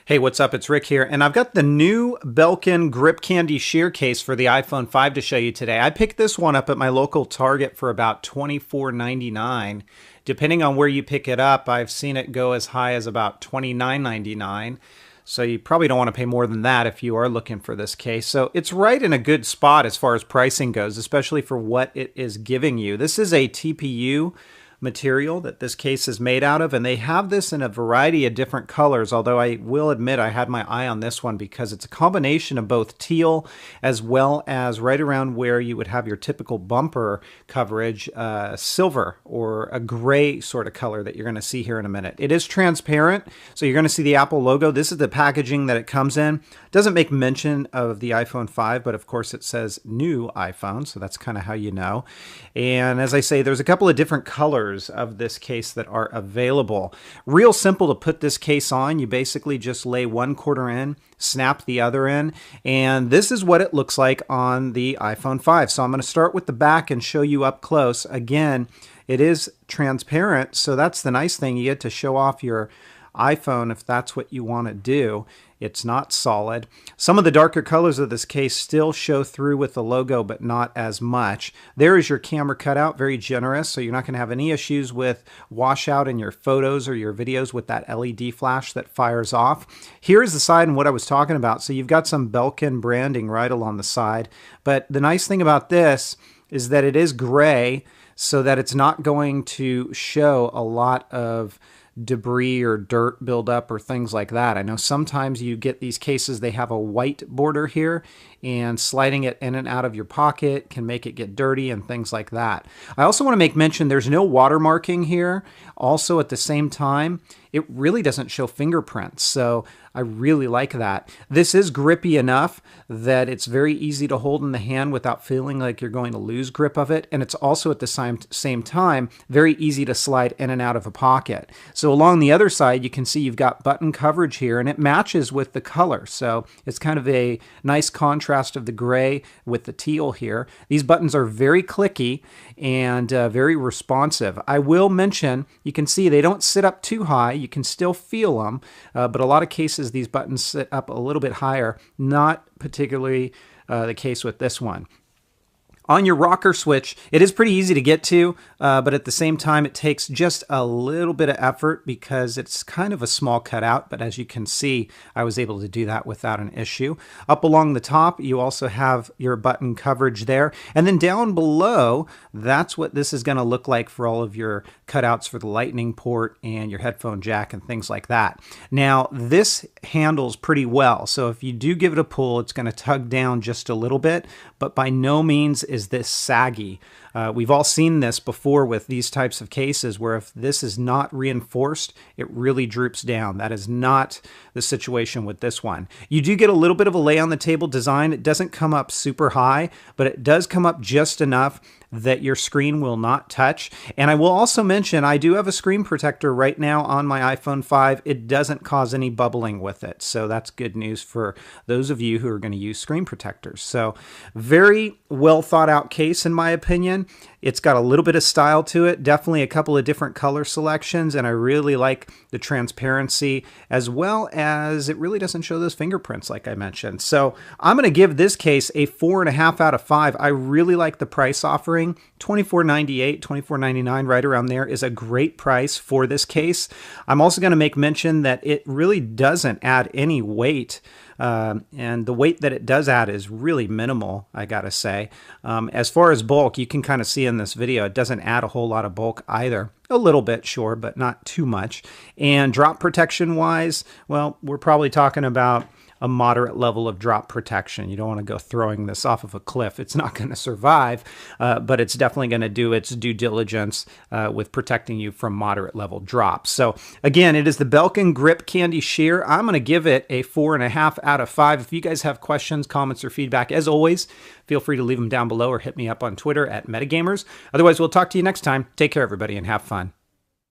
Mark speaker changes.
Speaker 1: Hey, what's up? It's Rick here, and I've got the new Belkin Grip Candy Sheer Case for the iPhone 5 to show you today. I picked this one up at my local Target for about $24.99. Depending on where you pick it up, I've seen it go as high as about $29.99. So you probably don't want to pay more than that if you are looking for this case. So it's right in a good spot as far as pricing goes, especially for what it is giving you. This is a TPU material that this case is made out of, and they have this in a variety of different colors, although I will admit I had my eye on this one because it's a combination of both teal as well as right around where you would have your typical bumper coverage, silver or a gray sort of color that you're going to see here in a minute. It is transparent, so you're going to see the Apple logo. This is the packaging that it comes in. It doesn't make mention of the iPhone 5, but of course it says new iPhone, so that's kind of how you know. And as I say, there's a couple of different colors of this case that are available. Real simple to put this case on. You basically just lay one quarter in, snap the other in, and this is what it looks like on the iPhone 5. So I'm going to start with the back and show you up close. Again, it is transparent, so that's the nice thing. You get to show off your iPhone if that's what you want to do. It's not solid. Some of the darker colors of this case still show through with the logo, but not as much. There is your camera cutout, very generous, so you're not going to have any issues with washout in your photos or your videos with that LED flash that fires off. Here's the side and what I was talking about. So you've got some Belkin branding right along the side, but the nice thing about this is that it is gray, so that it's not going to show a lot of debris or dirt buildup or things like that. I know sometimes you get these cases, they have a white border here, and sliding it in and out of your pocket can make it get dirty and things like that. I also want to make mention there's no watermarking here. Also at the same time, it really doesn't show fingerprints, so I really like that. This is grippy enough that it's very easy to hold in the hand without feeling like you're going to lose grip of it, and it's also at the same time very easy to slide in and out of a pocket. So along the other side, you can see you've got button coverage here, and it matches with the color, so it's kind of a nice contrast of the gray with the teal here. These buttons are very clicky and very responsive. I will mention, you can see they don't sit up too high. You can still feel them, but a lot of cases these buttons sit up a little bit higher. Not particularly the case with this one. On your rocker switch, it is pretty easy to get to, but at the same time, it takes just a little bit of effort because it's kind of a small cutout, but as you can see, I was able to do that without an issue. Up along the top, you also have your button coverage there, and then down below, that's what this is going to look like for all of your cutouts for the lightning port and your headphone jack and things like that. Now, this handles pretty well, so if you do give it a pull, it's going to tug down just a little bit, but by no means is this saggy. We've all seen this before with these types of cases where if this is not reinforced, it really droops down. That is not the situation with this one. You do get a little bit of a lay on the table design. It doesn't come up super high, but it does come up just enough that your screen will not touch. And I will also mention, I do have a screen protector right now on my iPhone 5. It doesn't cause any bubbling with it. So that's good news for those of you who are going to use screen protectors. So very well thought out case in my opinion. It's got a little bit of style to it, definitely a couple of different color selections, and I really like the transparency as well as it really doesn't show those fingerprints like I mentioned. So I'm going to give this case a 4.5 out of 5. I really like the price offering. $24.98, $24.99, right around there is a great price for this case. I'm also going to make mention that it really doesn't add any weight. And the weight that it does add is really minimal, I gotta say. As far as bulk, you can kind of see in this video, it doesn't add a whole lot of bulk either. A little bit, sure, but not too much. And drop protection wise, well, we're probably talking about a moderate level of drop protection. You don't want to go throwing this off of a cliff. It's not going to survive, but it's definitely going to do its due diligence with protecting you from moderate level drops. So again, it is the Belkin Grip Candy Sheer. I'm going to give it a 4.5 out of 5. If you guys have questions, comments, or feedback, as always, feel free to leave them down below or hit me up on Twitter at Metagamers. Otherwise, we'll talk to you next time. Take care, everybody, and have fun.